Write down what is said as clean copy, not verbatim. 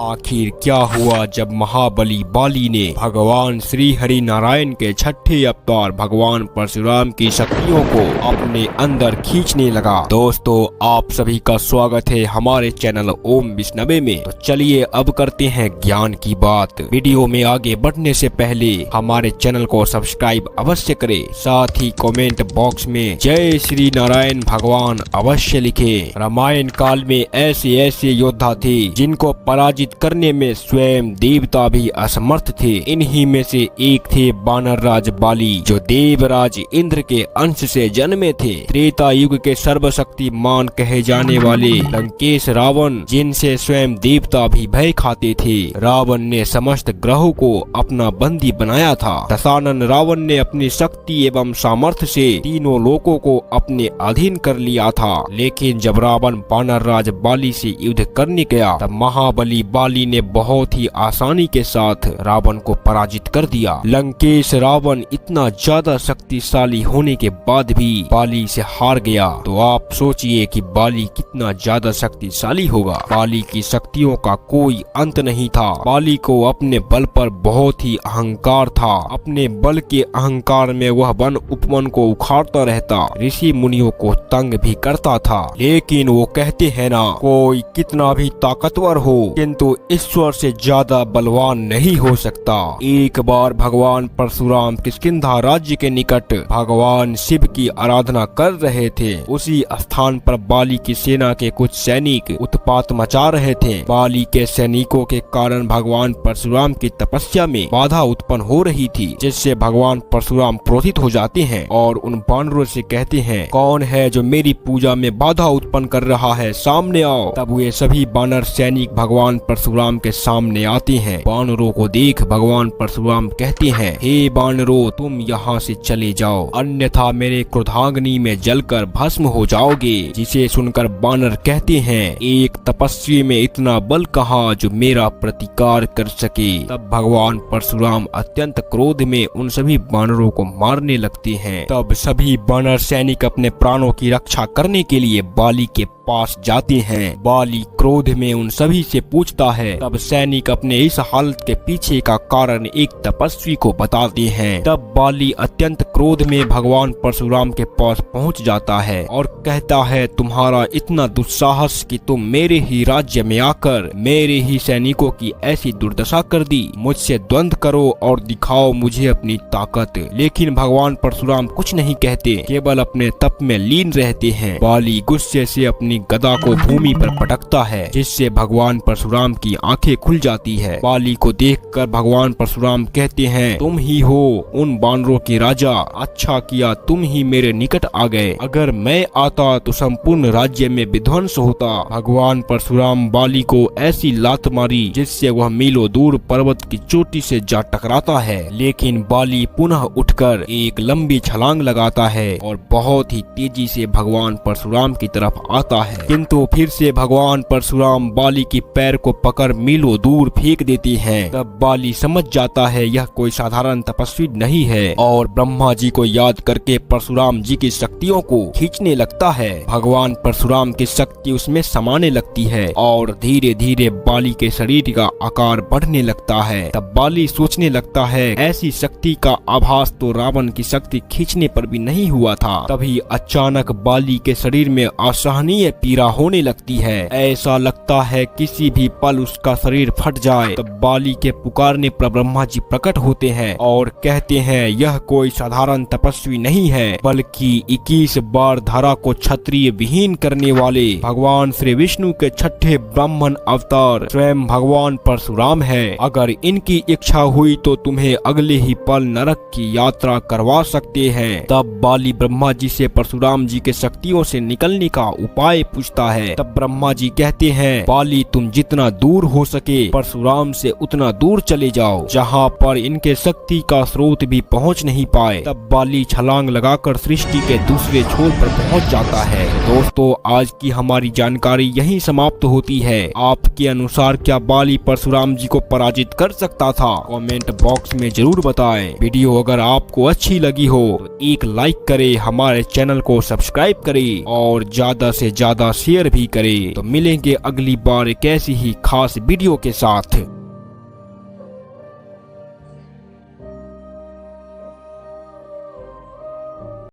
आखिर क्या हुआ जब महाबली बाली ने भगवान श्री हरि नारायण के छठे अवतार भगवान परशुराम की शक्तियों को अपने अंदर खींचने लगा। दोस्तों, आप सभी का स्वागत है हमारे चैनल ओम विष्णवे में। तो चलिए अब करते हैं ज्ञान की बात। वीडियो में आगे बढ़ने से पहले हमारे चैनल को सब्सक्राइब अवश्य करें, साथ ही कमेंट बॉक्स में जय श्री नारायण भगवान अवश्य लिखें। रामायण काल में ऐसे ऐसे योद्धा थे जिनको पराजित करने में स्वयं देवता भी असमर्थ थे। इन्हीं में से एक थे वानर राज बाली, जो देवराज इंद्र के अंश से जन्मे थे। त्रेता युग के सर्वशक्तिमान कहे जाने वाले लंकेश रावण, जिनसे स्वयं देवता भी भय खाते थे। रावण ने समस्त ग्रहों को अपना बंदी बनाया था। दशानन रावण ने अपनी शक्ति एवं सामर्थ्य से तीनों लोकों को अपने अधीन कर लिया था। लेकिन जब रावण वानर राज बाली से युद्ध करने गया तब महाबली बाली ने बहुत ही आसानी के साथ रावण को पराजित कर दिया। लंकेश रावण इतना ज्यादा शक्तिशाली होने के बाद भी बाली से हार गया। तो आप सोचिए कि बाली कितना ज्यादा शक्तिशाली होगा। बाली की शक्तियों का कोई अंत नहीं था। बाली को अपने बल पर बहुत ही अहंकार था। अपने बल के अहंकार में वह वन उपवन को उखाड़ता रहता, ऋषि मुनियों को तंग भी करता था। लेकिन वो कहते हैं ना, कोई कितना भी ताकतवर हो किंतु ईश्वर से ज्यादा बलवान नहीं हो सकता। एक बार भगवान परशुराम किष्किंधा राज्य के निकट भगवान शिव की आराधना कर रहे थे। उसी स्थान पर बाली की सेना के कुछ सैनिक उत्पात मचा रहे थे। बाली के सैनिकों के कारण भगवान परशुराम की तपस्या में बाधा उत्पन्न हो रही थी, जिससे भगवान परशुराम क्रोधित हो जाते हैं और उन बानरों से कहते हैं, कौन है जो मेरी पूजा में बाधा उत्पन्न कर रहा है, सामने आओ। तब वे सभी बानर सैनिक भगवान परशुराम के सामने आते हैं। बानरों को देख भगवान परशुराम कहते हैं, हे बानरों, तुम यहाँ से चले जाओ, अन्यथा मेरे क्रोधाग्नि में जलकर भस्म हो जाओगे। जिसे सुनकर बानर कहते हैं, एक तपस्वी में इतना बल कहाँ जो मेरा प्रतिकार कर सके। तब भगवान परशुराम अत्यंत क्रोध में उन सभी बानरों को मारने लगते हैं। तब सभी बानर सैनिक अपने प्राणों की रक्षा करने के लिए बाली के पास जाते हैं। बाली क्रोध में उन सभी से पूछता है। तब सैनिक अपने इस हालत के पीछे का कारण एक तपस्वी को बताते हैं। तब बाली अत्यंत क्रोध में भगवान परशुराम के पास पहुंच जाता है और कहता है, तुम्हारा इतना दुस्साहस कि तुम मेरे ही राज्य में आकर मेरे ही सैनिकों की ऐसी दुर्दशा कर दी। मुझसे द्वंद्व करो और दिखाओ मुझे अपनी ताकत। लेकिन भगवान परशुराम कुछ नहीं कहते, केवल अपने तप में लीन रहते हैं। बाली गुस्से से अपनी गदा को भूमि पर पटकता है, जिससे भगवान परशुराम की आंखें खुल जाती है। बाली को देखकर भगवान परशुराम कहते हैं, तुम ही हो उन बानरों के राजा। अच्छा किया तुम ही मेरे निकट आ गए, अगर मैं आता तो संपूर्ण राज्य में विध्वंस होता। भगवान परशुराम बाली को ऐसी लात मारी जिससे वह मीलों दूर पर्वत की चोटी से जा टकराता है। लेकिन बाली पुनः उठकर एक लंबी छलांग लगाता है और बहुत ही तेजी से भगवान परशुराम की तरफ आता है। किंतु फिर से भगवान परशुराम बाली की पैर को पकड़ मीलों दूर फेंक देती हैं। तब बाली समझ जाता है यह कोई साधारण तपस्वी नहीं है और ब्रह्मा जी को याद करके परशुराम जी की शक्तियों को खींचने लगता है। भगवान परशुराम की शक्ति उसमें समाने लगती है और धीरे धीरे बाली के शरीर का आकार बढ़ने लगता है। तब बाली सोचने लगता है, ऐसी शक्ति का आभास तो रावण की शक्ति खींचने पर भी नहीं हुआ था। तभी अचानक बाली के शरीर में असहनीय पीड़ा होने लगती है। ऐसा लगता है किसी भी पल उसका शरीर फट जाए। तब बाली के पुकारने पर ब्रह्मा जी प्रकट होते हैं और कहते हैं, यह कोई साधारण तपस्वी नहीं है, बल्कि 21 बार धरा को क्षत्रिय विहीन करने वाले भगवान श्री विष्णु के छठे ब्राह्मण अवतार स्वयं भगवान परशुराम है। अगर इनकी इच्छा हुई तो तुम्हें अगले ही पल नरक की यात्रा करवा सकते हैं। तब बाली ब्रह्मा जी से परशुराम जी के शक्तियों से निकलने का उपाय पूछता है। तब ब्रह्मा जी कहते हैं, बाली तुम जितना दूर हो सके परशुराम से उतना दूर चले जाओ, जहाँ पर इनके शक्ति का स्रोत भी पहुँच नहीं पाए। तब बाली छलांग लगाकर सृष्टि के दूसरे छोर पर पहुँच जाता है। दोस्तों, आज की हमारी जानकारी यहीं समाप्त होती है। आपके अनुसार क्या बाली परशुराम जी को पराजित कर सकता था? कमेंट बॉक्स में जरूर बताएं। वीडियो अगर आपको अच्छी लगी हो तो एक लाइक करें, हमारे चैनल को सब्सक्राइब करें और ज्यादा से ज्यादा ज्यादा शेयर भी करें। तो मिलेंगे अगली बार एक ऐसी ही खास वीडियो के साथ।